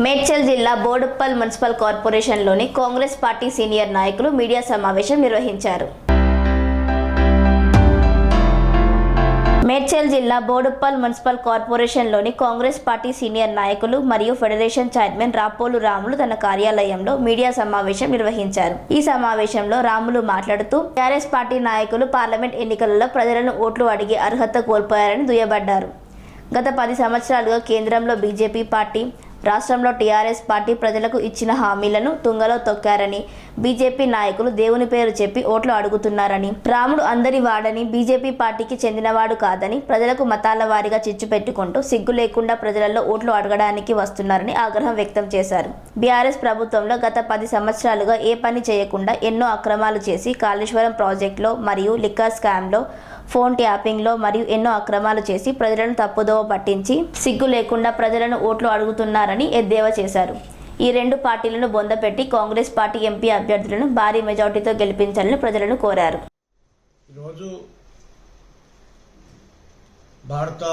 మేడ్చల్ జిల్లా బోడుప్పల్ మున్సిపల్ కార్పొరేషన్లోని Congress party senior నాయకులు మీడియా సమావేశం నిర్వహించారు. మేడ్చల్ జిల్లా బోడుప్పల్ మున్సిపల్ కార్పొరేషన్లోని కాంగ్రెస్ పార్టీ సీనియర్ నాయకులు మరియు ఫెడరేషన్ చైర్మన్ రాపోలు రాములు తన కార్యాలయంలో మీడియా సమావేశం నిర్వహించారు. ఈ సమావేశంలో రాములు మాట్లాడుతూ టీఆర్ఎస్ పార్టీ నాయకులు పార్లమెంట్ ఎన్నికలలో ప్రజలను ఓట్లు అడిగే అర్హత కోల్పోయారని దుయ్యబడ్డారు. గత 10 సంవత్సరాలుగా కేంద్రంలో బీజేపీ పార్టీ, రాష్ట్రంలో టీఆర్ఎస్ పార్టీ ప్రజలకు ఇచ్చిన హామీలను తుంగలో తొక్కారని, బీజేపీ నాయకులు దేవుని పేరు చెప్పి ఓట్లు అడుగుతున్నారని, రాముడు అందరి వాడని, బీజేపీ పార్టీకి చెందినవాడు కాదని, ప్రజలకు మతాల వారీగా చిచ్చు పెట్టుకుంటూ సిగ్గు లేకుండా ప్రజలలో ఓట్లు అడగడానికి వస్తున్నారని ఆగ్రహం వ్యక్తం చేశారు. బీఆర్ఎస్ ప్రభుత్వంలో గత 10 సంవత్సరాలుగా ఏ పని చేయకుండా ఎన్నో అక్రమాలు చేసి కాళేశ్వరం ప్రాజెక్టులో మరియు లిక్కర్ స్కామ్లో, ఫోన్ ట్యాపింగ్లో మరియు ఎన్నో అక్రమాలు చేసి ప్రజలను తప్పుదోవ పట్టించి సిగ్గు లేకుండా ప్రజలను ఓట్లు అడుగుతున్నారని ఎద్దేవా చేశారు. ఈ రెండు పార్టీలను బొందపెట్టి కాంగ్రెస్ పార్టీ ఎంపీ అభ్యర్థులను భారీ మెజార్టీతో గెలిపించాలని ప్రజలను కోరారు. ఈరోజు భారత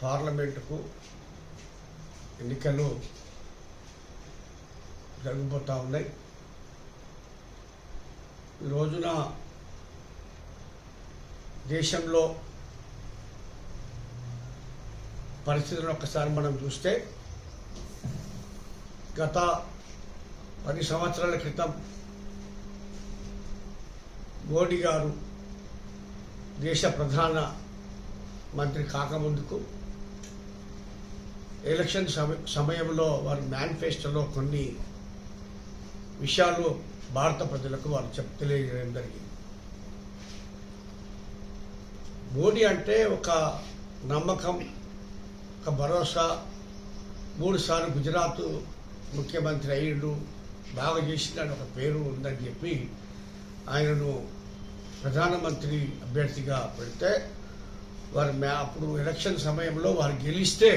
పార్లమెంటుకు ఎన్నికలు జరగబోతూ ఉన్నాయి. ఈ రోజున దేశంలో పరిస్థితులను ఒక్కసారి మనం చూస్తే గత 10 సంవత్సరాల క్రితం మోడీ గారు దేశ ప్రధాన మంత్రి కాకముందుకు ఎలక్షన్ సమయంలో వారి మేనిఫెస్టోలో కొన్ని విషయాలు భారత ప్రజలకు వారు తెలియజేయడం జరిగింది. మోడీ అంటే ఒక నమ్మకం, ఒక భరోసా, 3 సార్లు గుజరాత్ ముఖ్యమంత్రి అయ్యిండు, బాగా చేసినాడు, ఒక పేరు ఉందని చెప్పి ఆయనను ప్రధానమంత్రి అభ్యర్థిగా పెడితే వారు అప్పుడు ఎలక్షన్ సమయంలో వారు గెలిస్తే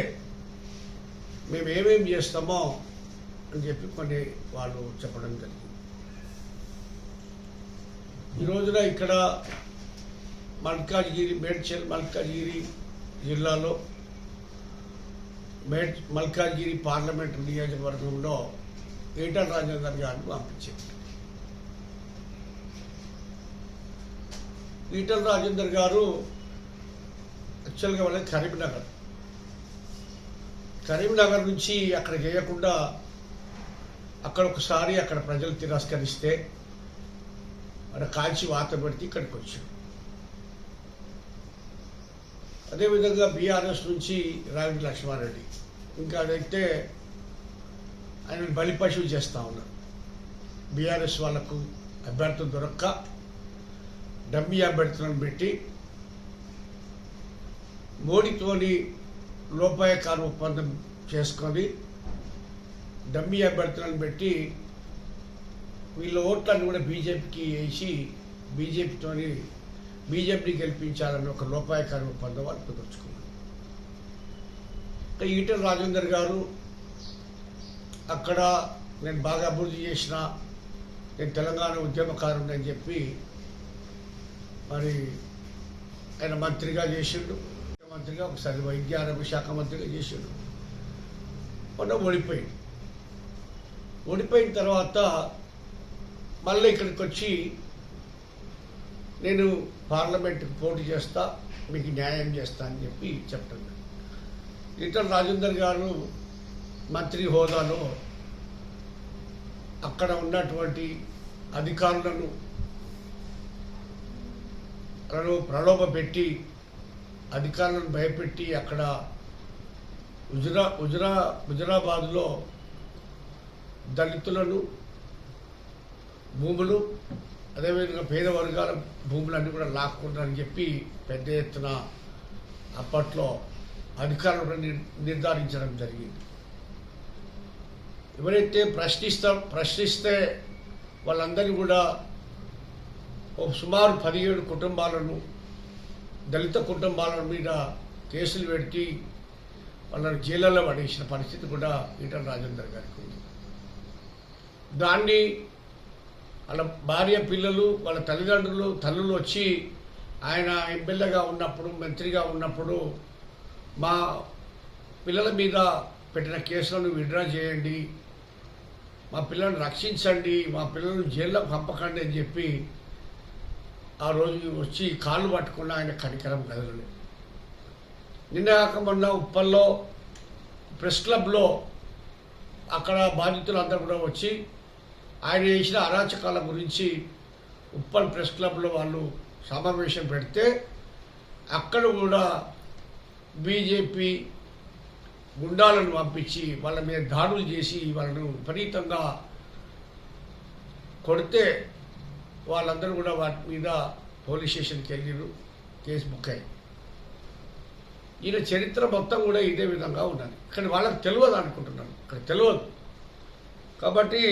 మేము ఏమేం చేస్తామో అని చెప్పి కొన్ని వాళ్ళు చెప్పడం జరిగింది. ఈ రోజున ఇక్కడ మేడ్చల్ మల్కాజ్గిరి జిల్లాలో మల్కాజ్గిరి పార్లమెంటు నియోజకవర్గంలో ఈటల రాజేందర్ గారిని పంపించారు. ఈటల రాజేందర్ గారు యాక్చువల్గా వాళ్ళకి కరీంనగర్ నుంచి అక్కడ చేయకుండా అక్కడ ఒకసారి అక్కడ ప్రజలు తిరస్కరిస్తే అక్కడ కాల్చి వాత పెడితే ఇక్కడికి వచ్చారు. అదేవిధంగా బీఆర్ఎస్ నుంచి రావి లక్ష్మారెడ్డి ఇంకా అదైతే ఆయన బలిపశువు చేస్తూ ఉన్నారు. బీఆర్ఎస్ వాళ్ళకు అభ్యర్థులు దొరక్క డమ్మీ అభ్యర్థులను పెట్టి మోడీతోని లోపాయకార ఒప్పందం చేసుకొని డమ్మీ అభ్యర్థులను పెట్టి వీళ్ళ ఓట్లను కూడా బీజేపీకి వేసి బీజేపీని గెలిపించాలని ఒక లోపాయకార ఒప్పందం వాళ్ళు కుదుర్చుకున్నారు. ఈటల రాజేందర్ గారు అక్కడ నేను బాగా అభివృద్ధి చేసిన, నేను తెలంగాణ ఉద్యమకారుని అని చెప్పి మరి ఆయన మంత్రిగా చేసిండు. ముఖ్యమంత్రిగా ఒకసారి వైద్య ఆరోగ్య శాఖ మంత్రిగా చేసిండు. మొన్న ఓడిపోయిన తర్వాత మళ్ళీ ఇక్కడికి వచ్చి నేను పార్లమెంటుకు పోటీ చేస్తా, మీకు న్యాయం చేస్తా అని చెప్పి చెప్తున్నాను. ఈటల రాజేందర్ గారు మంత్రి హోదాలో అక్కడ ఉన్నటువంటి అధికారులను ప్రలోభపెట్టి, అధికారులను భయపెట్టి అక్కడ హుజురాబాద్లో దళితులను భూములు, అదేవిధంగా పేద వర్గాల భూములన్నీ కూడా లాక్కుంటారని చెప్పి పెద్ద ఎత్తున అప్పట్లో అధికారులు నిర్ధారించడం జరిగింది. ఎవరైతే ప్రశ్నిస్తే వాళ్ళందరినీ కూడా సుమారు 17 కుటుంబాలను, దళిత కుటుంబాల మీద కేసులు పెట్టి వాళ్ళని జైళ్ళలో పడేసిన పరిస్థితి కూడా ఈటల రాజేందర్ గారికి ఉంది. దాన్ని వాళ్ళ భార్య, పిల్లలు, వాళ్ళ తల్లులు వచ్చి ఆయన ఎమ్మెల్యేగా ఉన్నప్పుడు, మంత్రిగా ఉన్నప్పుడు మా పిల్లల మీద పెట్టిన కేసులను విత్డ్రా చేయండి, మా పిల్లల్ని రక్షించండి, మా పిల్లలను జైల్లో పంపకండి అని చెప్పి ఆ రోజు వచ్చి కాళ్ళు పట్టుకున్న ఆయన కనికరం కదలలేదు. నిన్న కాక మొన్న ఉప్పల్లో ప్రెస్ క్లబ్లో అక్కడ బాధితులందరూ కూడా వచ్చి ఆయన చేసిన అరాచకాల గురించి ఉప్పల్ ప్రెస్ క్లబ్లో వాళ్ళు సమావేశం పెడితే అక్కడ కూడా బీజేపీ గుండాలను పంపించి వాళ్ళ మీద దాడులు చేసి వాళ్ళను విపరీతంగా కొడితే వాళ్ళందరూ కూడా వాటి మీద పోలీస్ స్టేషన్కి వెళ్ళిరు, కేసు బుక్ అయ్యి. ఈయన చరిత్ర మొత్తం కూడా ఇదే విధంగా ఉన్నది. కానీ వాళ్ళకి తెలియదు అనుకుంటున్నాను, ఇక్కడ తెలియదు. కాబట్టి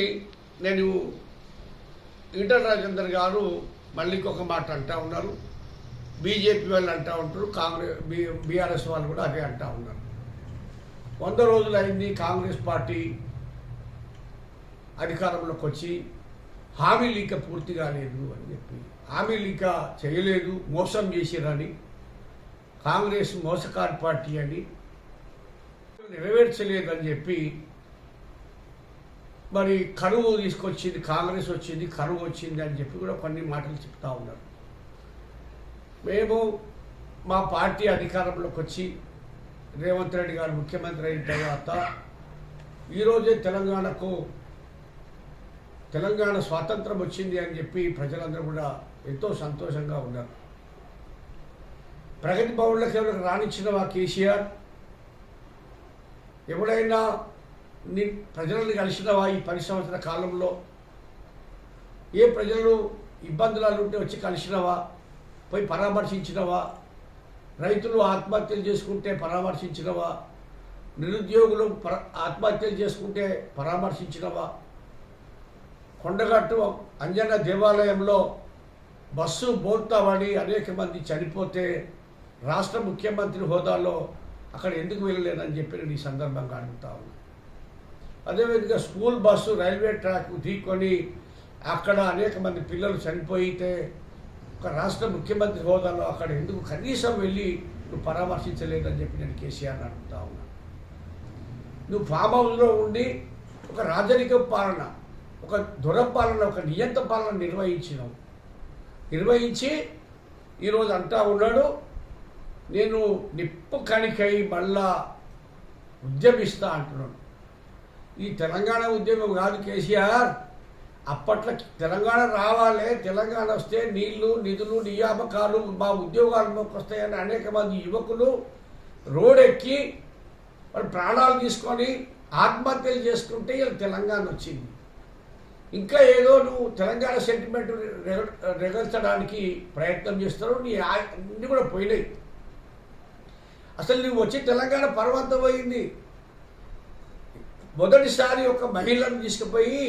నేను ఈటల రాజేందర్ గారు మళ్ళీ ఒక మాట అంటూ ఉన్నారు, బీజేపీ వాళ్ళు అంటూ ఉంటారు, బీఆర్ఎస్ వాళ్ళు కూడా అదే అంటూ ఉన్నారు. 100 రోజులు అయింది కాంగ్రెస్ పార్టీ అధికారంలోకి వచ్చి, హామీ లీక పూర్తి కాలేదు అని చెప్పి, హామీ లీక చేయలేదు, మోసం చేసిరని, కాంగ్రెస్ మోసకారి పార్టీ అని, నెరవేర్చలేదని చెప్పి మరి కరువు తీసుకొచ్చింది కాంగ్రెస్, వచ్చింది కరువు వచ్చింది అని చెప్పి కూడా కొన్ని మాటలు చెప్తా ఉన్నారు. మేము మా పార్టీ అధికారంలోకి వచ్చి రేవంత్ రెడ్డి గారు ముఖ్యమంత్రి అయిన తర్వాత ఈరోజే తెలంగాణ స్వాతంత్రం వచ్చింది అని చెప్పి ప్రజలందరూ కూడా ఎంతో సంతోషంగా ఉన్నారు. ప్రగతి భవన్లోకి ఎవరికి రానిచ్చినవా కేసీఆర్? ఎవడైనా నీ ప్రజలను కలిసినవా ఈ 10 సంవత్సరాల కాలంలో? ఏ ప్రజలు ఇబ్బందులు ఉంటే వచ్చి కలిసినవా? పోయి పరామర్శించినవా? రైతులు ఆత్మహత్యలు చేసుకుంటే పరామర్శించినవా? నిరుద్యోగులు ఆత్మహత్యలు చేసుకుంటే పరామర్శించినవా? కొండగట్టు అంజన్న దేవాలయంలో బస్సు బోల్తామని అనేక మంది చనిపోతే రాష్ట్ర ముఖ్యమంత్రి హోదాలో అక్కడ ఎందుకు వెళ్ళలేదని చెప్పి నేను ఈ సందర్భంగా అడుగుతా ఉన్నాను. అదేవిధంగా స్కూల్ బస్సు రైల్వే ట్రాక్ ఢీకొని అక్కడ అనేక మంది పిల్లలు చనిపోయితే ఒక రాష్ట్ర ముఖ్యమంత్రి హోదాలో అక్కడ ఎందుకు కనీసం వెళ్ళి నువ్వు పరామర్శించలేదని చెప్పి నేను కేసీఆర్ని అడుగుతా ఉన్నాను. నువ్వు ఫామ్ హౌస్లో ఉండి ఒక రాజరిక పాలన, ఒక దొరపాలన, ఒక నియంత పాలన నిర్వహించి ఈరోజు అంటా ఉన్నాడు, నేను నిప్పు కణికై మళ్ళా ఉద్యమిస్తా అంటున్నాడు. ఈ తెలంగాణ ఉద్యమం కాదు కేసీఆర్. అప్పట్లో తెలంగాణ రావాలి, తెలంగాణ వస్తే నీళ్లు, నిధులు, నియామకాలు, మా ఉద్యోగాల్లోకి వస్తాయని అనేక మంది యువకులు రోడెక్కి వాళ్ళు ప్రాణాలు తీసుకొని ఆత్మహత్యలు చేసుకుంటే ఇలా తెలంగాణ వచ్చింది. ఇంకా ఏదో నువ్వు తెలంగాణ సెంటిమెంట్ రెగల్చడానికి ప్రయత్నం చేస్తావు. నీ అన్నీ కూడా పోయినాయి. అసలు నువ్వు వచ్చి తెలంగాణ పర్వంతం పోయింది. మొదటిసారి ఒక మహిళను తీసుకుపోయి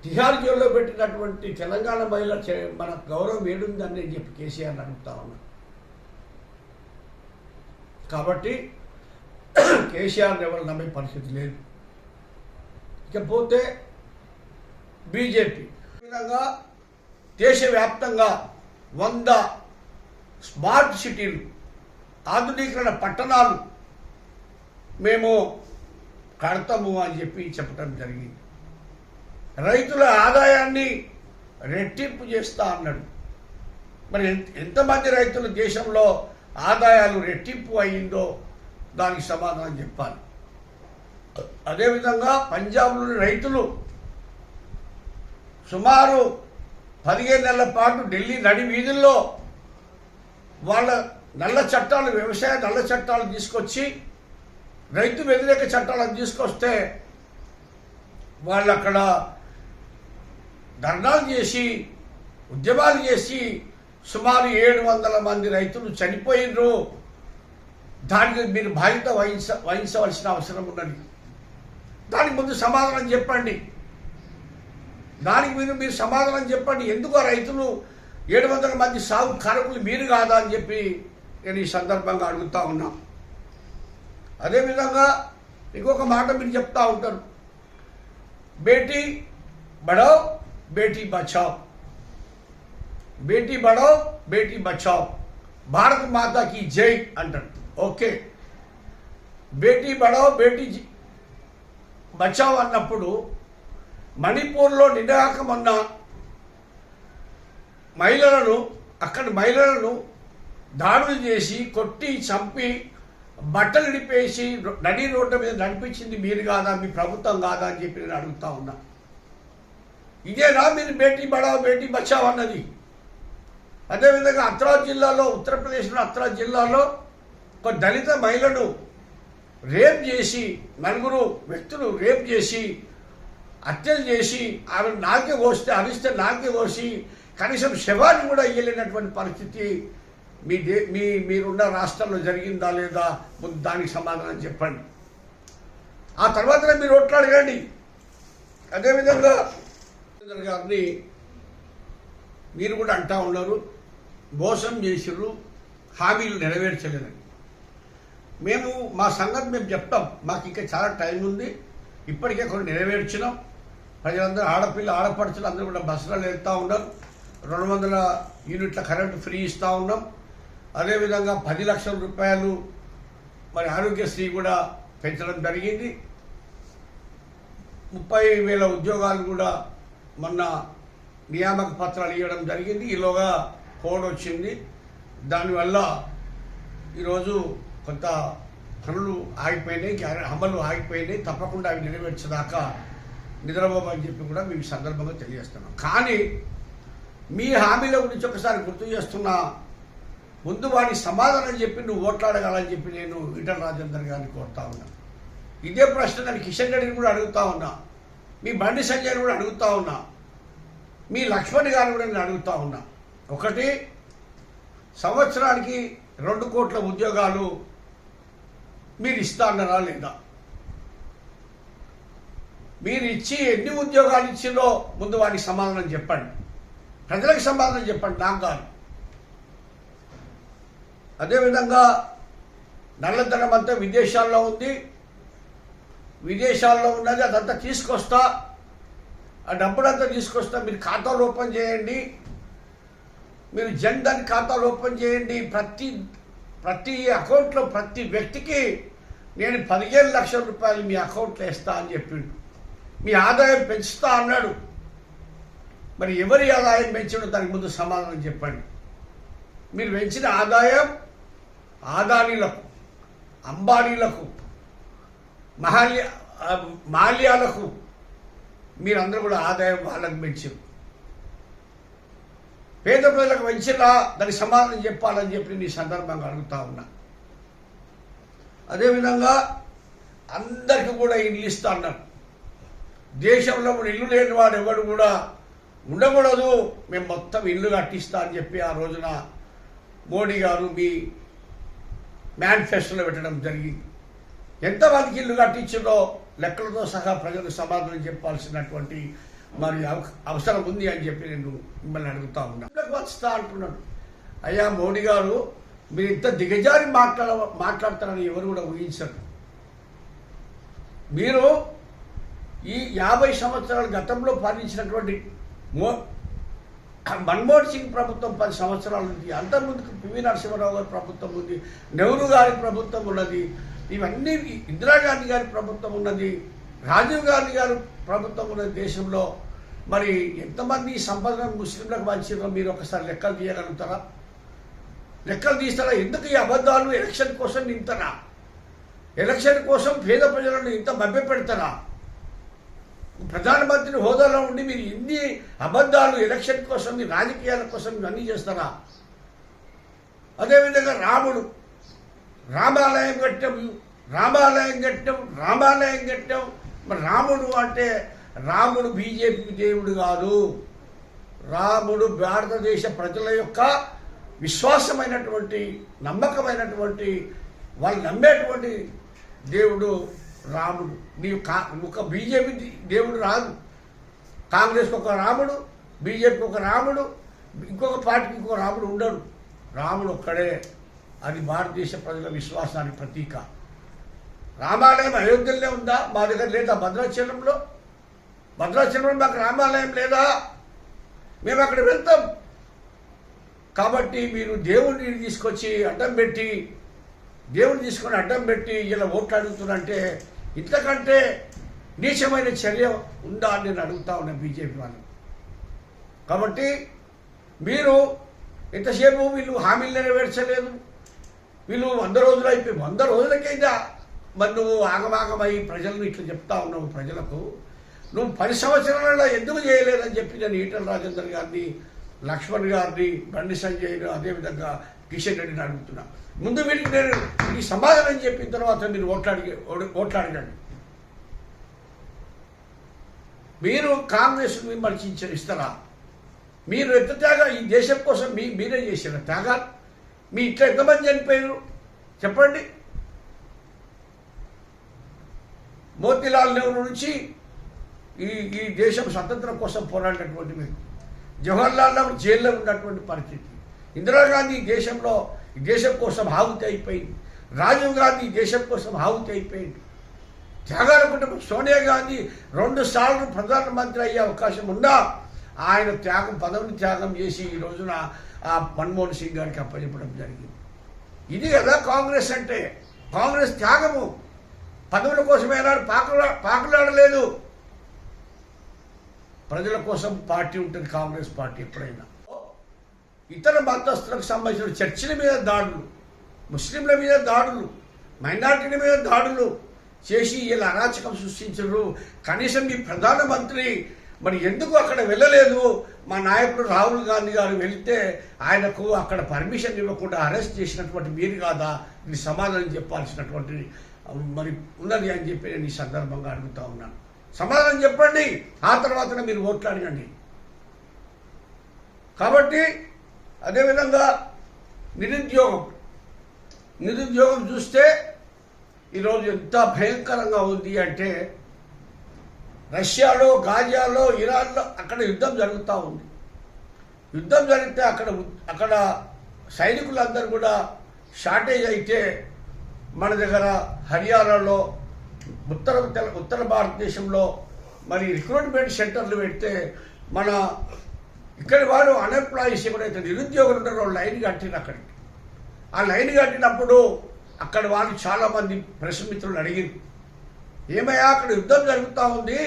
తిహార్ జైల్లో పెట్టినటువంటి తెలంగాణ మహిళ మన గౌరవం ఏడుందని నేను చెప్పి కేసీఆర్ని అడుగుతా ఉన్నా. కాబట్టి కేసీఆర్ని ఎవరు నమ్మే పరిస్థితి లేదు. ఇకపోతే బీజేపీ విధంగా దేశవ్యాప్తంగా 100 స్మార్ట్ సిటీలు, ఆధునీకరణ పట్టణాలు మేము కడతాము అని చెప్పి చెప్పడం జరిగింది. రైతుల ఆదాయాన్ని రెట్టింపు చేస్తా అన్నాడు. మరి ఎంతమంది రైతులు దేశంలో ఆదాయాలు రెట్టింపు అయ్యిందో దానికి సమాధానం చెప్పాలి. అదేవిధంగా పంజాబ్లోని రైతులు సుమారు 15 నెలల పాటు ఢిల్లీ నడి వీధుల్లో వాళ్ళ నల్ల చట్టాలు, వ్యవసాయ నల్ల చట్టాలు తీసుకొచ్చి రైతు వ్యతిరేక చట్టాలను తీసుకొస్తే వాళ్ళు అక్కడ ధర్నాలు చేసి ఉద్యమాలు చేసి సుమారు 700 మంది రైతులు చనిపోయినరు. దానికి మీరు బాధ్యత వహించవలసిన అవసరం ఉన్నది. దానికి ముందు సమాధానం చెప్పండి. దానికి మీరు సమాధానం చెప్పండి. ఎందుకు ఆ రైతులు 700 మంది సాగు కారకులు మీరు కాదా అని చెప్పి నేను ఈ సందర్భంగా అడుగుతా ఉన్నా. అదేవిధంగా ఇంకొక మాట మీరు చెప్తా ఉంటారు, బేటీ బడావ్ బేటీ బచావ్, బేటీ బడావ్ బేటీ బచావ్, భారత మాతాకి జై అంటారు. ఓకే, బేటీ బడావ్ బచావ్ అన్నప్పుడు మణిపూర్లో నిన్నగాక మొన్న అక్కడి మహిళలను దాడులు చేసి కొట్టి చంపి బట్టలు ఇడిపేసి నడి రోడ్డు మీద నడిపించింది మీరు కాదా, మీ ప్రభుత్వం కాదా అని చెప్పి నేను అడుగుతా ఉన్నా. ఇదేనా మీరు బేటీ బడావ్ బేటీ బచావ్ అన్నది? అదేవిధంగా అత్రాజ్ జిల్లాలో, ఉత్తరప్రదేశ్లో అత్రాజ్ జిల్లాలో ఒక దళిత మహిళను రేప్ చేసి, నలుగురు వ్యక్తులు రేప్ చేసి హత్యలు చేసి ఆమె నాకే కోస్తే, అరిస్తే నాకే కోసి కనీసం శవాన్ని కూడా ఇయ్యలేనటువంటి పరిస్థితి మీరున్న రాష్ట్రంలో జరిగిందా లేదా? ముందు దానికి సమాధానం చెప్పండి. ఆ తర్వాతనే మీరు ఓట్లు అడగండి. అదేవిధంగా గారిని మీరు కూడా అంటా ఉన్నారు, మోసం చేసిర్రు, హామీలు నెరవేర్చలేదని. మేము మా సంగతి మేము చెప్తాం, మాకు ఇంకా చాలా టైం ఉంది. ఇప్పటికే కొన్ని నెరవేర్చినాం. ప్రజలందరూ ఆడపడుచులు అందరూ కూడా బస్సులలో వెళ్తూ ఉన్నారు. 200 యూనిట్ల కరెంటు ఫ్రీ ఇస్తూ ఉన్నాం. అదేవిధంగా 10 లక్షల రూపాయలు మరి ఆరోగ్యశ్రీ కూడా పెంచడం జరిగింది. 30,000 ఉద్యోగాలు కూడా మొన్న నియామక పత్రాలు ఇవ్వడం జరిగింది. ఈలోగా కోడ్ వచ్చింది. దానివల్ల ఈరోజు కొంత పనులు ఆగిపోయినాయి, అమలు ఆగిపోయినాయి. తప్పకుండా అవి నెరవేర్చేదాకా నిద్రపోమని చెప్పి కూడా మేము సందర్భంగా తెలియజేస్తున్నాం. కానీ మీ హామీల గురించి ఒకసారి గుర్తు చేస్తున్నా, ముందు వాడికి సమాధానం చెప్పి నువ్వు ఓట్లాడగలని చెప్పి నేను ఈటల రాజేందర్ గారిని కోరుతా ఉన్నా. ఇదే ప్రశ్న నేను కిషన్ రెడ్డిని కూడా అడుగుతా ఉన్నా, మీ బండి సంజయ్ని కూడా అడుగుతా ఉన్నా, మీ లక్ష్మణ్ గారిని కూడా నేను అడుగుతా ఉన్నా. ఒకటి, సంవత్సరానికి 2 కోట్ల ఉద్యోగాలు మీరు ఇస్తా అన్నారా లేదా? మీరు ఇచ్చి ఎన్ని ఉద్యోగాలు ఇచ్చిందో ముందు వారికి సమాధానం చెప్పండి. ప్రజలకు సమాధానం చెప్పండి, నాకు కాదు. అదేవిధంగా నల్లధనం అంతా విదేశాల్లో ఉంది, విదేశాల్లో ఉన్నది. అదంతా తీసుకొస్తా, ఆ డబ్బులంతా తీసుకొస్తా. మీరు ఖాతాలు ఓపెన్ చేయండి, మీరు జన్ ధన్ ఖాతాలు ఓపెన్ చేయండి. ప్రతి అకౌంట్లో ప్రతి వ్యక్తికి నేను 15 లక్షల రూపాయలు మీ అకౌంట్లో వేస్తా అని చెప్పిండు. మీ ఆదాయం పెంచుతా అన్నాడు. మరి ఎవరి ఆదాయం పెంచడం, దానికి ముందు సమాధానం చెప్పండి. మీరు పెంచిన ఆదాయం ఆదానీలకు, అంబానీలకు, మాల్యాలకు మీరందరూ కూడా ఆదాయం వాళ్ళకు పెంచారు. పేద ప్రజలకు పెంచినా దానికి సమాధానం చెప్పాలని చెప్పి నీ సందర్భంగా అడుగుతా ఉన్నా. అదేవిధంగా అందరికీ కూడా ఇల్లు ఇస్తా అన్నారు. దేశంలో కూడా ఇల్లు లేని వాడు ఎవడు కూడా ఉండకూడదు, మేము మొత్తం ఇల్లు కట్టిస్తా అని చెప్పి ఆ రోజున మోడీ గారు మీ మేనిఫెస్టోలో పెట్టడం జరిగింది. ఎంతమందికి ఇల్లు కట్టించిందో లెక్కలతో సహా ప్రజలకు సమాధానం చెప్పాల్సినటువంటి మరి అవసరం ఉంది అని చెప్పి నేను మిమ్మల్ని అడుగుతా ఉన్నా. వస్తా అంటున్నాడు. అయ్యా మోడీ గారు, మీరు ఇంత దిగజారి మాట్లాడతారని ఎవరు కూడా ఊహించరు. మీరు ఈ 50 సంవత్సరాల గతంలో పాలించినటువంటి మన్మోహన్ సింగ్ ప్రభుత్వం 10 సంవత్సరాల ఉంది. అంతకుముందుకు పివి నరసింహారావు గారి ప్రభుత్వం ఉంది, నెహ్రూ గారి ప్రభుత్వం ఉన్నది, ఇవన్నీ ఇందిరాగాంధీ గారి ప్రభుత్వం ఉన్నది, రాజీవ్ గాంధీ గారి ప్రభుత్వం ఉన్నది. దేశంలో మరి ఎంతమంది సంపదను ముస్లింలకు పంచారో మీరు ఒకసారి లెక్కలు తీయగలుగుతారా? లెక్కలు తీస్తారా? ఎందుకు ఈ అబద్ధాలు? ఎలక్షన్ కోసం ఇంతనా? ఎలక్షన్ కోసం పేద ప్రజలను ఇంత మభ్య పెడతారా? ప్రధానమంత్రి హోదాలో ఉండి మీరు ఎన్ని అబద్ధాలు ఎలక్షన్ కోసం, మీ రాజకీయాల కోసం ఇవన్నీ చేస్తారా? అదేవిధంగా రామాలయం కట్టాం. మరి రాముడు అంటే రాముడు బీజేపీ దేవుడు కాదు. రాముడు భారతదేశ ప్రజల యొక్క విశ్వాసమైనటువంటి, నమ్మకమైనటువంటి, వాళ్ళు నమ్మేటువంటి దేవుడు రాముడు. నీవు ఒక బీజేపీ దేవుడు రాదు. కాంగ్రెస్కి ఒక రాముడు, బీజేపీకి ఒక రాముడు, ఇంకొక పార్టీకి ఇంకొక రాముడు ఉండడు. రాముడు ఒక్కడే. అది భారతదేశ ప్రజల విశ్వాసానికి ప్రతీక. రామాలయం అయోధ్యలోనే ఉందా? మా దగ్గర లేదా? భద్రాచలంలో మాకు రామాలయం లేదా? మేము అక్కడ వెళ్తాం. కాబట్టి మీరు దేవుడిని తీసుకొని అడ్డం పెట్టి ఇలా ఓట్లు అడుగుతున్నారంటే ఇంతకంటే నీచమైన చర్య ఉందా అని నేను అడుగుతా ఉన్నా బీజేపీ వాళ్ళు. కాబట్టి మీరు ఎంతసేపు వీళ్ళు హామీలు నెరవేర్చలేదు, వీళ్ళు 100 రోజులు అయిపోయి 100 రోజులకైనా మరి నువ్వు ఆగమాగమై ప్రజలను ఇట్లా చెప్తా ఉన్నావు. ప్రజలకు నువ్వు 10 సంవత్సరాలలో ఎందుకు చేయలేదని చెప్పి నేను ఈటల రాజేందర్ గారిని, లక్ష్మణ్ గారిని, బండి సంజయ్ని, అదేవిధంగా కిషన్ రెడ్డిని అడుగుతున్నా. ముందు వీటికి నేను ఈ సమాధానం చెప్పిన తర్వాత మీరు ఓట్లాడినండి. మీరు కాంగ్రెస్ విమర్శించరిస్తారా? మీరు ఎంత త్యాగా ఈ దేశం కోసం మీరే చేసిన త్యాగాలు. మీ ఇట్లా ఎంతమంది చనిపోయారు చెప్పండి. మోతీలాల్ నెహ్రూ నుంచి ఈ దేశం స్వతంత్రం కోసం పోరాడినటువంటి వ్యక్తి, జవహర్లాల్ నెహ్రూ జైల్లో ఉన్నటువంటి పరిస్థితి, ఇందిరాగాంధీ ఈ దేశం కోసం ఆహుతి అయిపోయింది, రాజీవ్ గాంధీ దేశం కోసం ఆహుతి అయిపోయింది, త్యాగాల కుటుంబం సోనియా గాంధీ 2 సార్లు ప్రధానమంత్రి అయ్యే అవకాశం ఉన్నా ఆయన పదవిని త్యాగం చేసి ఈ రోజున ఆ మన్మోహన్ సింగ్ గారికి అప్పచెప్పడం జరిగింది. ఇది కదా కాంగ్రెస్ అంటే. కాంగ్రెస్ త్యాగము. పదవుల కోసం ఏనాడు పాకులాడలేదు. ప్రజల కోసం పార్టీ ఉంటుంది కాంగ్రెస్ పార్టీ ఎప్పుడైనా. ఇతర మతస్థులకు సంబంధించిన చర్చిల మీద దాడులు, ముస్లింల మీద దాడులు, మైనార్టీల మీద దాడులు చేసి ఇలా అరాచకం సృష్టించారు. కనీసం మీ ప్రధానమంత్రి మరి ఎందుకు అక్కడ వెళ్ళలేదు? మా నాయకుడు రాహుల్ గాంధీ గారు వెళ్తే ఆయనకు అక్కడ పర్మిషన్ ఇవ్వకుండా అరెస్ట్ చేసినటువంటి మీరు కాదా? ఇది సమాధానం చెప్పాల్సినటువంటి మరి ఉన్నది అని చెప్పి నేను ఈ సందర్భంగా అడుగుతా ఉన్నాను. సమాధానం చెప్పండి, ఆ తర్వాతనే మీరు ఓట్లాడకండి. కాబట్టి అదేవిధంగా నిరుద్యోగం చూస్తే ఈరోజు ఎంత భయంకరంగా ఉంది అంటే, రష్యాలో, గాజాలో, ఇరాన్లో అక్కడ యుద్ధం జరుగుతూ ఉంది. యుద్ధం జరిగితే అక్కడ సైనికులందరూ కూడా షార్టేజ్ అయితే మన దగ్గర హర్యానాలో, ఉత్తర భారతదేశంలో మరి రిక్రూట్మెంట్ సెంటర్లు పెడితే మన ఇక్కడి వాడు అన్ఎంప్లాయీస్ ఎవరైతే నిరుద్యోగులు ఉన్నారో లైన్ కట్టిన అక్కడికి. ఆ లైన్ కట్టినప్పుడు అక్కడ వాళ్ళు చాలామంది ప్రెస్ మిత్రులు అడిగారు, ఏమయ్యా అక్కడ యుద్ధం జరుగుతూ ఉంది,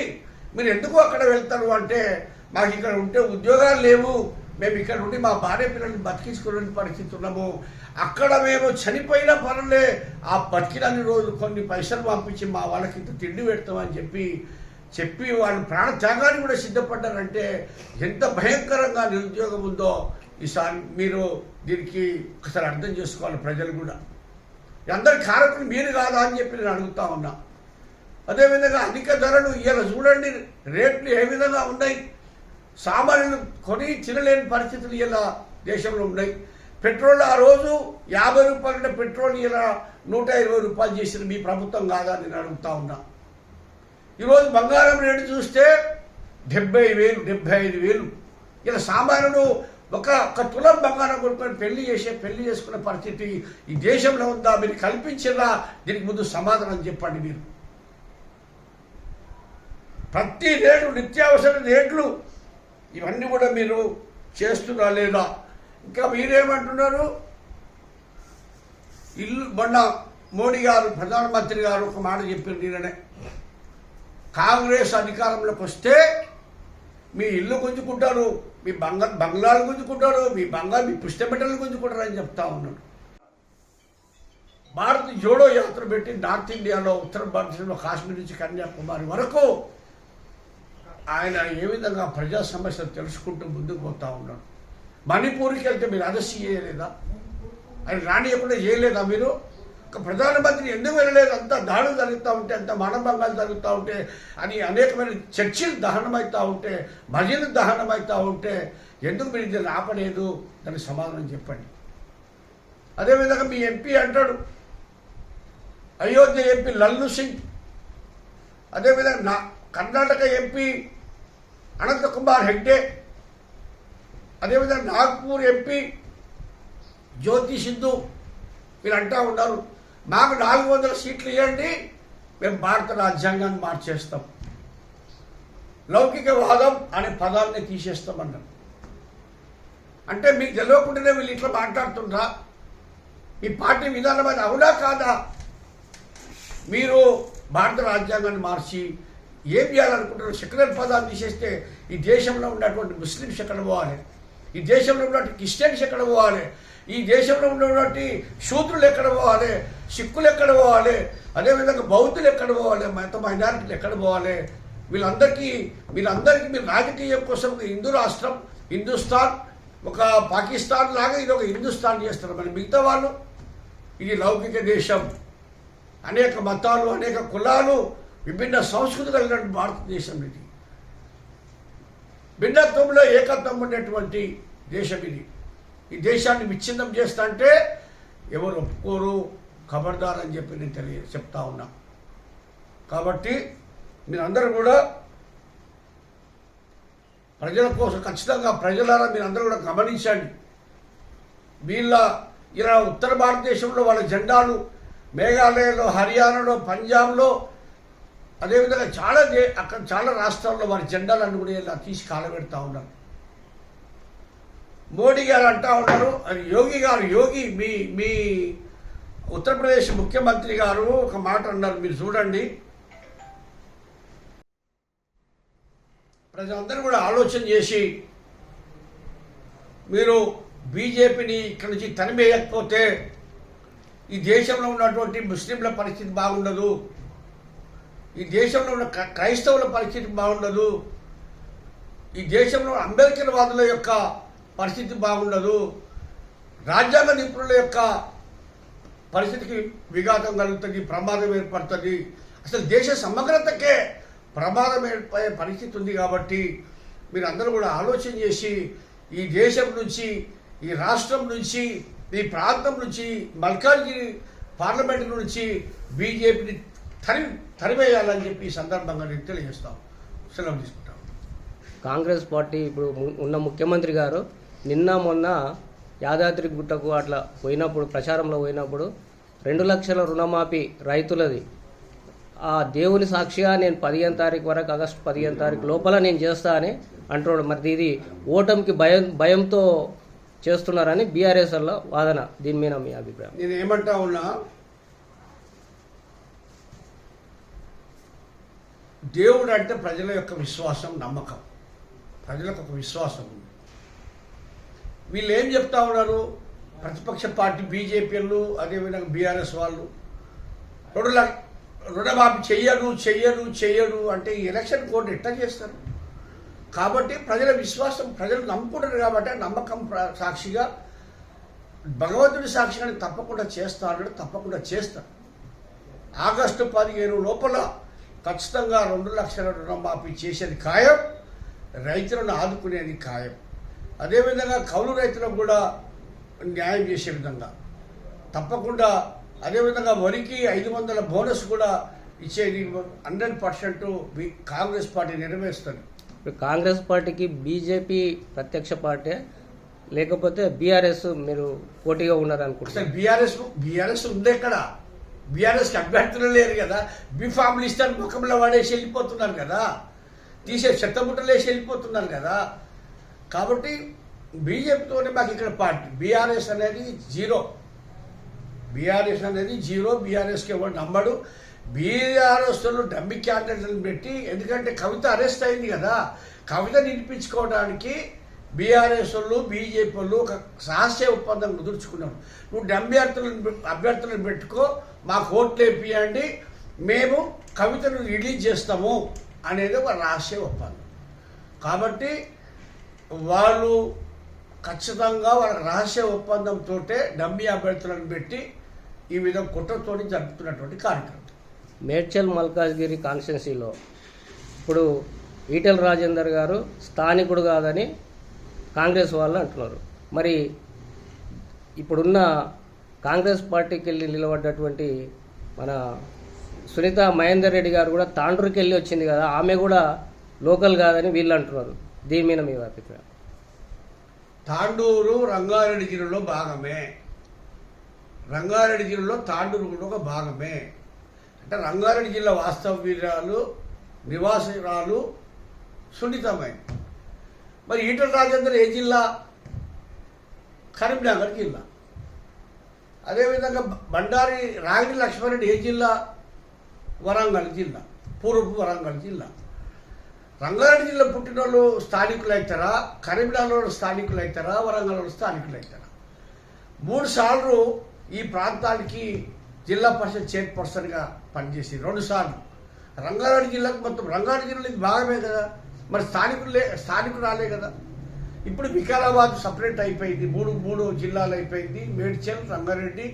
మీరు ఎందుకు అక్కడ వెళ్తారు అంటే, మాకు ఇక్కడ ఉంటే ఉద్యోగాలు లేవు, మేము ఇక్కడ ఉండి మా భార్య పిల్లల్ని బతికించుకునే పరిస్థితి ఉన్నాము, అక్కడ మేము చనిపోయిన పనులే ఆ బతికినన్ని రోజులు కొన్ని పైసలు పంపించి మా వాళ్ళకి ఇంత తిండి పెడతామని చెప్పి వాళ్ళు ప్రాణ త్యాగాన్ని కూడా సిద్ధపడ్డారంటే ఎంత భయంకరంగా నిరుద్యోగం ఉందో ఈసారి మీరు దీనికి ఒకసారి అర్థం చేసుకోవాలి ప్రజలు కూడా. అందరి కారకులు మీరు కాదా అని చెప్పి నేను అడుగుతా ఉన్నా. అదేవిధంగా అధిక ధరలు ఇలా చూడండి, రేట్లు ఏ విధంగా ఉన్నాయి. సామాన్యులు కొని తినలేని పరిస్థితులు ఇలా దేశంలో ఉన్నాయి. పెట్రోల్ ఆ రోజు 50 రూపాయల పెట్రోల్ ఇలా 120 రూపాయలు చేసిన మీ ప్రభుత్వం కాదా అని నేను అడుగుతా ఉన్నా. ఈరోజు బంగారం రేటు చూస్తే 70,000, 75,000. ఇలా సామాన్యులు ఒక తులం బంగారం కొనుక్కొని పెళ్లి చేసుకునే పరిస్థితి ఈ దేశంలో ఉందా? మీరు కల్పించినా దీనికి ముందు సమాధానం చెప్పండి. మీరు ప్రతి రేటు, నిత్యావసర రేట్లు ఇవన్నీ కూడా మీరు చేస్తున్నా లేదా? ఇంకా మీరేమంటున్నారు? మొన్న మోడీ గారు, ప్రధానమంత్రి గారు ఒక మాట చెప్పారు నిన్ననే, కాంగ్రెస్ అధికారంలోకి వస్తే మీ ఇల్లు గుంజుకుంటారు, మీ బంగ్లాలు గుంజుకుంటారు, మీ పుస్తమెటలు గుంజుకుంటారు అని చెప్తా ఉన్నాడు. భారత్ జోడో యాత్ర పెట్టి నార్త్ ఇండియాలో, ఉత్తర భారతదేశంలో కాశ్మీర్ నుంచి కన్యాకుమారి వరకు ఆయన ఏ విధంగా ప్రజా సమస్యలు తెలుసుకుంటూ ముందుకు పోతా ఉన్నాడు. మణిపూర్కి వెళ్తే మీరు అరెస్ట్ చేయలేదా? ఆయన రానియకుండా చేయలేదా? మీరు ఒక ప్రధానమంత్రి ఎందుకు వెళ్ళలేదు? అంత దాడులు జరుగుతూ ఉంటే, అంత మానభంగాలు జరుగుతూ ఉంటే, అని అనేకమైన చర్చిలు దహనమవుతూ ఉంటే, భజనలు దహనమవుతూ ఉంటే ఎందుకు మీరు దీన్ని ఆపలేదు? దానికి సమాధానం చెప్పండి. అదేవిధంగా మీ ఎంపీ అంటాడు, అయోధ్య ఎంపీ లల్లు సింగ్, అదేవిధంగా కర్ణాటక ఎంపీ అనంతకుమార్ హెగ్డే, అదేవిధంగా నాగ్పూర్ ఎంపీ జ్యోతి సింధు, మీరు అంటూ ఉన్నారు మాకు 400 సీట్లు ఇవ్వండి, మేము భారత రాజ్యాంగాన్ని మార్చేస్తాం, లౌకికవాదం అనే పదాన్ని తీసేస్తామన్నారు. అంటే మీకు తెలియకుండానే వీళ్ళు ఇట్లా మాట్లాడుతుండ్రా? మీ పార్టీ విధానం అది అవునా కాదా? మీరు భారత రాజ్యాంగాన్ని మార్చి ఏం చేయాలనుకుంటున్నారు? సెక్యులర్ పదాలు తీసేస్తే ఈ దేశంలో ఉన్నటువంటి ముస్లిమ్స్ ఎక్కడ పోవాలి? ఈ దేశంలో ఉన్నటువంటి క్రిస్టియన్స్ ఎక్కడ పోవాలి? ఈ దేశంలో ఉన్నటువంటి శూద్రులు ఎక్కడ పోవాలి? సిక్కులు ఎక్కడ పోవాలి? అదేవిధంగా బౌద్ధులు ఎక్కడ పోవాలి? మత మైనారిటీలు ఎక్కడ పోవాలి? వీళ్ళందరికీ మీరు రాజకీయం కోసం ఒక హిందూ రాష్ట్రం, హిందుస్థాన్, ఒక పాకిస్తాన్ లాగా ఇది ఒక హిందుస్థాన్ చేస్తారు. మరి మిగతా వాళ్ళు ఇది లౌకిక దేశం, అనేక మతాలు, అనేక కులాలు, విభిన్న సంస్కృతి కలిగిన భారతదేశం. ఇది భిన్నత్వంలో ఏకత్వం ఉండేటువంటి దేశం. ఇది ఈ దేశాన్ని విచ్ఛిన్నం చేస్తా అంటే ఎవరు ఒప్పుకోరు, ఖబర్దార్ అని చెప్పి నేను చెప్తా ఉన్నా. కాబట్టి మీరందరూ కూడా ప్రజల కోసం ఖచ్చితంగా ప్రజలారా మీరందరూ కూడా గమనించండి. ఇలా ఉత్తర భారతదేశంలో వాళ్ళ జెండాలు మేఘాలయలో, హర్యానాలో, పంజాబ్లో, అదేవిధంగా అక్కడ చాలా రాష్ట్రాల్లో వారి జెండాలను కూడా ఇలా తీసి కాలబెడతా ఉన్నారు. మోడీ గారు అంటా ఉన్నారు, అది యోగి మీ ఉత్తరప్రదేశ్ ముఖ్యమంత్రి గారు ఒక మాట అన్నారు, మీరు చూడండి. ప్రజలందరూ కూడా ఆలోచన చేసి మీరు బీజేపీని ఇక్కడి నుంచి తరిమేయకపోతే ఈ దేశంలో ఉన్నటువంటి ముస్లింల పరిస్థితి బాగుండదు, ఈ దేశంలో ఉన్న క్రైస్తవుల పరిస్థితి బాగుండదు, ఈ దేశంలో అంబేద్కర్ వాదుల యొక్క పరిస్థితి బాగుండదు, రాజ్యాంగ నిపుణుల యొక్క పరిస్థితికి విఘాతం కలుగుతుంది, ప్రమాదం ఏర్పడుతుంది, అసలు దేశ సమగ్రతకే ప్రమాదం ఏర్పడే పరిస్థితి ఉంది. కాబట్టి మీరందరూ కూడా ఆలోచన చేసి ఈ దేశం నుంచి, ఈ రాష్ట్రం నుంచి, ఈ ప్రాంతం నుంచి, మల్కాజ్గిరి పార్లమెంట్ నుంచి బీజేపీని తరివేయాలని చెప్పి ఈ సందర్భంగా నేను తెలియజేస్తాం. సెలవు తీసుకుంటాం. కాంగ్రెస్ పార్టీ ఇప్పుడు ఉన్న ముఖ్యమంత్రి గారు నిన్న మొన్న యాదాద్రి గుట్టకు అట్లా పోయినప్పుడు, ప్రచారంలో పోయినప్పుడు 2 లక్షల రుణమాఫీ రైతులది ఆ దేవుని సాక్షిగా నేను 15 తారీఖు వరకు, ఆగస్టు 15 తారీఖు లోపల నేను చేస్తా అని అంటున్నాడు. మరి ఇది ఓటమికి భయంతో చేస్తున్నారని బీఆర్ఎస్ వల్ల వాదన. దీని మీద మీ అభిప్రాయం? నేను ఏమంటా ఉన్నా, దేవుడు అంటే ప్రజల యొక్క విశ్వాసం, నమ్మకం. ప్రజలకు ఒక విశ్వాసం ఉంది. వీళ్ళు ఏం చెప్తా ఉన్నారు? ప్రతిపక్ష పార్టీ బీజేపీలు, అదేవిధంగా బీఆర్ఎస్ వాళ్ళు రుణమాఫీ చెయ్యరు అంటే ఈ ఎలక్షన్ కోడ్ ఎట్లా చేస్తారు? కాబట్టి ప్రజల విశ్వాసం, ప్రజలు నమ్ముకుంటారు కాబట్టి నమ్మకం సాక్షిగా, భగవంతుడి సాక్షిగా తప్పకుండా తప్పకుండా చేస్తారు. ఆగస్టు 15 లోపల ఖచ్చితంగా 2 లక్షల రుణమాఫీ చేసేది ఖాయం, రైతులను ఆదుకునేది ఖాయం. అదేవిధంగా కౌలు రైతులకు కూడా న్యాయం చేసే విధంగా తప్పకుండా, అదేవిధంగా వరికి 500 బోనస్ కూడా ఇచ్చేది 100% కాంగ్రెస్ పార్టీ నెరవేరుస్తుంది. కాంగ్రెస్ పార్టీకి బీజేపీ ప్రత్యక్ష పార్టీ లేకపోతే బీఆర్ఎస్ మీరు పోటీగా ఉన్నారనుకుంటున్నారు? బీఆర్ఎస్ ఉంది. ఎక్కడ బీఆర్ఎస్కి అభ్యర్థులు లేరు కదా. బీఫామ్లు ఇస్తారు, ముఖంలో వాడేసి వెళ్ళిపోతున్నారు కదా, తీసే చెత్తబుట్టలు వేసి వెళ్ళిపోతున్నారు కదా. కాబట్టి బీజేపీతోనే మాకు ఇక్కడ పార్టీ. బీఆర్ఎస్ అనేది జీరో. బీఆర్ఎస్కి ఎవరు నమ్మడు. బీఆర్ఎస్లో డమ్మి క్యాండిడేట్లను పెట్టి, ఎందుకంటే కవిత అరెస్ట్ అయింది కదా, కవిత నిలిపించుకోవడానికి బీఆర్ఎస్ వాళ్ళు, బీజేపీ వాళ్ళు ఒక రహస్య ఒప్పందం కుదుర్చుకున్నారు. నువ్వు డమ్మి అభ్యర్థులను పెట్టుకో, మాకు ఓట్లు వేపియండి, మేము కవితను రిలీజ్ చేస్తాము అనేది ఒక రహస్య ఒప్పందం. కాబట్టి వాళ్ళు ఖచ్చితంగా వాళ్ళ రహస్య ఒప్పందంతో డమ్మీ అభ్యర్థులను పెట్టి ఈ విధంగా కుట్రతో జరుపుతున్నటువంటి కార్యక్రమం. మేడ్చల్ మల్కాజ్గిరి కాన్స్టిట్యున్సీలో ఇప్పుడు ఈటెల రాజేందర్ గారు స్థానికుడు కాదని కాంగ్రెస్ వాళ్ళు అంటున్నారు. మరి ఇప్పుడున్న కాంగ్రెస్ పార్టీకి వెళ్ళి నిలబడ్డటువంటి మన సునీత మహేందర్ రెడ్డి గారు కూడా తాండూరుకి వెళ్ళి వచ్చింది కదా, ఆమె కూడా లోకల్ కాదని వీళ్ళు అంటున్నారు. దీని మీద మీ అభిప్రాయం? తాండూరు రంగారెడ్డిగిరిలో భాగమే. రంగారెడ్డిగిరిలో తాండూరు కూడా ఒక భాగమే. అంటే రంగారెడ్డి జిల్లా వాస్తవ్యురాలు, నివాసురాలు సున్నితమైన. మరి ఈటెల రాజేందర్ ఏ జిల్లా? కరీంనగర్ జిల్లా. అదేవిధంగా బండారి రాగిడి లక్ష్మారెడ్డి ఏ జిల్లా? వరంగల్ జిల్లా. పూర్వపు వరంగల్ జిల్లా. రంగారెడ్డి జిల్లా పుట్టిన వాళ్ళు స్థానికులు అవుతారా, కరీంనగర్లో స్థానికులు అవుతారా, వరంగల్లో స్థానికులు అవుతారా? 3 సార్లు ఈ ప్రాంతానికి జిల్లా పరిషత్ చైర్పర్సన్గా పనిచేసి 2 సార్లు రంగారెడ్డి జిల్లాకు మొత్తం రంగారెడ్డి జిల్లాలో ఇది భాగమే కదా, మరి స్థానికురాలే కదా. ఇప్పుడు వికారాబాద్ సపరేట్ అయిపోయింది, మూడు జిల్లాలు అయిపోయింది. మేడ్చల్, రంగారెడ్డి,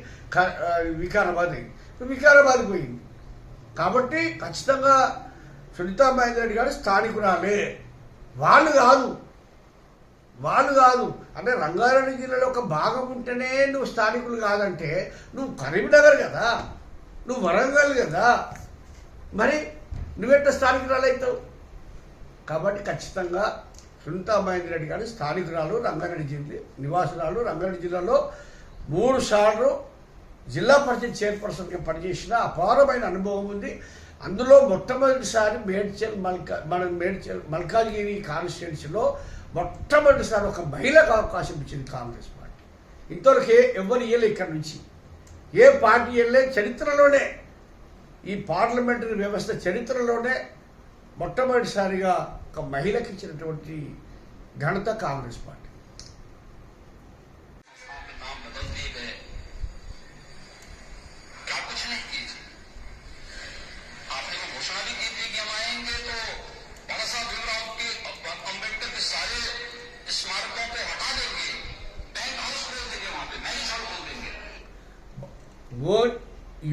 వికారాబాద్ అయింది. వికారాబాద్ పోయింది. కాబట్టి ఖచ్చితంగా సునీతా మహేందర్ రెడ్డి గారు స్థానికురాలే. వాళ్ళు కాదు అంటే రంగారెడ్డి జిల్లాలో ఒక భాగం ఉంటేనే నువ్వు స్థానికులు కాదంటే నువ్వు కరీంనగర్ కదా, నువ్వు వరంగల్ కదా, మరి నువ్వెట్ట స్థానికురాలు అవుతావు? కాబట్టి ఖచ్చితంగా సునీతా మహేందర్ రెడ్డి గారు స్థానికురాలు, రంగారెడ్డి జిల్లా నివాసురాలు. రంగారెడ్డి జిల్లాలో 3 సార్లు జిల్లా పరిషత్ చైర్పర్సన్గా పనిచేసిన అపారమైన అనుభవం ఉంది. అందులో మొట్టమొదటిసారి మేడ్చల్ మల్కాజ్గిరి కాన్స్టిట్యున్సీలో మొట్టమొదటిసారి ఒక మహిళకు అవకాశం ఇచ్చింది కాంగ్రెస్ పార్టీ. ఇంతవరకు ఎవరు ఇయ్యలే, ఇక్కడ నుంచి ఏ పార్టీ వెళ్ళే చరిత్రలోనే, ఈ పార్లమెంటరీ వ్యవస్థ చరిత్రలోనే మొట్టమొదటిసారిగా ఒక మహిళకి ఇచ్చినటువంటి ఘనత కాంగ్రెస్ పార్టీ.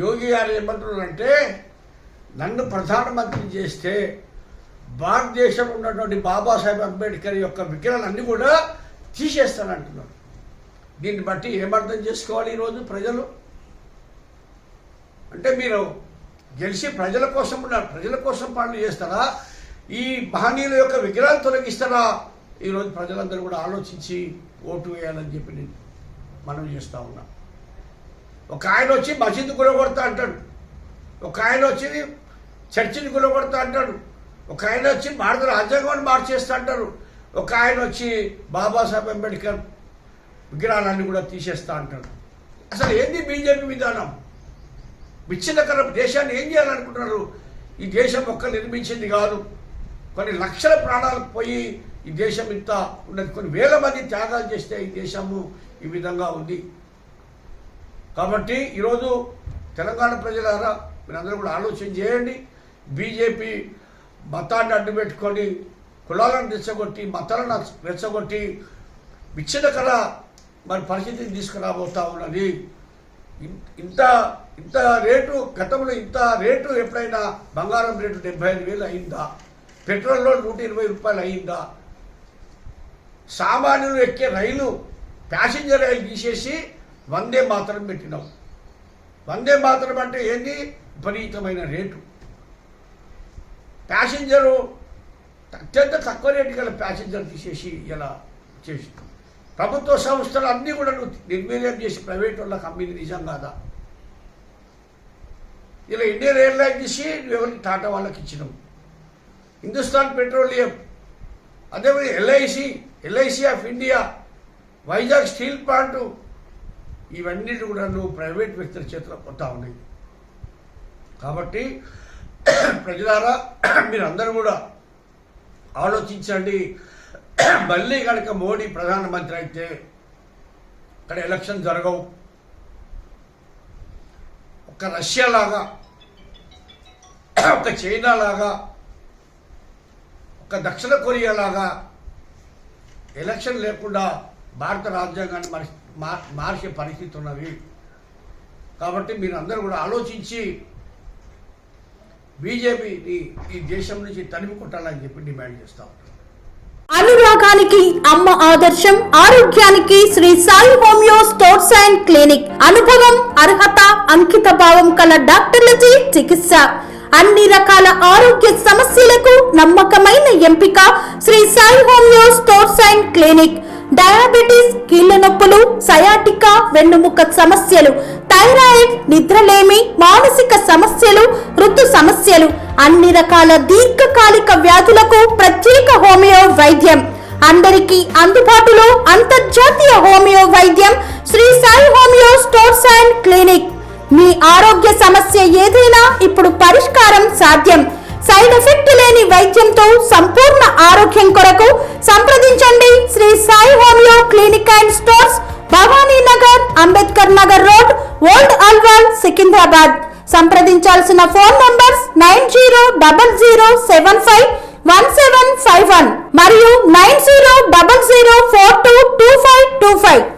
యోగి గారు ఏమంటున్నారంటే, నన్ను ప్రధానమంత్రి చేస్తే భారతదేశంలో ఉన్నటువంటి బాబాసాహెబ్ అంబేద్కర్ యొక్క విగ్రహాలన్నీ కూడా తీసేస్తానంటున్నారు. దీన్ని బట్టి ఏమర్థం చేసుకోవాలి ఈరోజు ప్రజలు? అంటే మీరు గెలిచి ప్రజల కోసం ఉన్నారు, ప్రజల కోసం పనులు చేస్తారా, ఈ మహనీయుల యొక్క విగ్రహాలు తొలగిస్తారా? ఈరోజు ప్రజలందరూ కూడా ఆలోచించి ఓటు వేయాలని చెప్పి నేను మనం చేస్తూ ఉన్నాం. ఒక ఆయన వచ్చి మసీదు గులగొడతా అంటాడు, ఒక ఆయన వచ్చి చర్చిని గులగొడతా అంటాడు, ఒక ఆయన వచ్చి భారత రాజ్యాంగాన్ని మార్చేస్తా అంటారు, ఒక ఆయన వచ్చి బాబాసాహెబ్ అంబేద్కర్ విగ్రహాలన్నీ కూడా తీసేస్తా అంటాడు. అసలు ఏంది బీజేపీ విధానం? విచ్ఛిన్నకర దేశాన్ని ఏం చేయాలనుకుంటున్నారు? ఈ దేశం ఒక్క నిర్మించింది కాదు, కొన్ని లక్షల ప్రాణాలు పోయి ఈ దేశం ఇంత ఉన్నది, కొన్ని వేల మంది త్యాగాలు చేస్తే ఈ దేశము ఈ విధంగా ఉంది. కాబట్టి ఈరోజు తెలంగాణ ప్రజలారా మీరందరూ కూడా ఆలోచన చేయండి. బీజేపీ మతాన్ని అడ్డు పెట్టుకొని కులాలను రెచ్చగొట్టి, మతాలను రెచ్చగొట్టి విచ్ఛిన్నకర మరి పరిస్థితిని తీసుకురాబోతా ఉన్నది. ఇంత రేటు, గతంలో ఇంత రేటు ఎప్పుడైనా బంగారం రేటు 75,000 అయిందా? పెట్రోల్లో 120 రూపాయలు అయిందా? సామాన్యులు ఎక్కే రైలు, ప్యాసింజర్ రైలు తీసేసి వందే మాతరం పెట్టినాం. వందే మాతరం అంటే ఏంది? విపరీతమైన రేటు. ప్యాసింజరు అత్యంత తక్కువ రేటు గల ప్యాసింజర్ తీసేసి ఇలా చేసి ప్రభుత్వ సంస్థలు అన్నీ కూడా నిర్వీర్యం చేసి ప్రైవేట్ వాళ్ళకి అమ్మింది నిజం కాదా? ఇలా ఇండియన్ ఎయిర్లైన్ తీసి ఎవరికి టాటా వాళ్ళకి ఇచ్చినాం. హిందుస్థాన్ పెట్రోలియం, అదేవిధంగా LIC of India, Vizag steel plant, ఇవన్నీ కూడా ప్రైవేట్ వ్యక్తుల చేతిలో పోతా ఉన్నాయి. కాబట్టి ప్రజలారా మీరందరూ కూడా ఆలోచించండి. మళ్ళీ కనుక మోడీ ప్రధానమంత్రి అయితే అక్కడ ఎలక్షన్ జరగవు. ఒక రష్యా లాగా, ఒక చైనా లాగా, ఒక దక్షిణ కొరియా లాగా ఎలక్షన్ లేకుండా భారత రాజ్యాంగాన్ని మార్చే పరిస్థితి ఉన్నది. కాబట్టి మీరు అందరూ కూడా ఆలోచించి బీజేపీని ఈ దేశం నుంచి తరిమి కొట్టాలని చెప్పి డిమాండ్ చేస్తా ఉంటారు. అనురాగానికి అమ్మ ఆదర్శం, ఆరోగ్యానికి Shri Sai homeo stores and clinic. అనుభవం, అర్హత, అంకిత భావం కల డాక్టర్లచే చికిత్స. అన్ని రకాల ఆరోగ్య సమస్యలకు నమ్మకమైన ఎంపిక Shri Sai homeo stores and clinic. Diabetes, కీళ్ల నొప్పులు, సయాటికా, వెన్నుముక సమస్యలు, థైరాయిడ్, నిద్రలేమి, మానసిక సమస్యలు, ఋతు సమస్యలు, అన్ని రకాల దీర్ఘకాలిక వ్యాధులకు ప్రత్యేక హోమియో వైద్యం. అందరికీ అందుబాటులో అంతర్జాతీయ హోమియో వైద్యం Sri Sai homeo stores and clinic. మీ ఆరోగ్య సమస్య ఏదైనా ఇప్పుడు పరిష్కారం సాధ్యం. సైడ్ ఎఫెక్ట్ లేని వైద్యంతో సంపూర్ణ ఆరోగ్యం కొరకు సంప్రదించండి Sri Sai homeo clinic and stores, Bhavani Nagar, Ambedkar Nagar road, old Alwal, Secunderabad. సంప్రదించాల్సిన ఫోన్ నంబర్స్ 9000751751 మరియు 9000422525.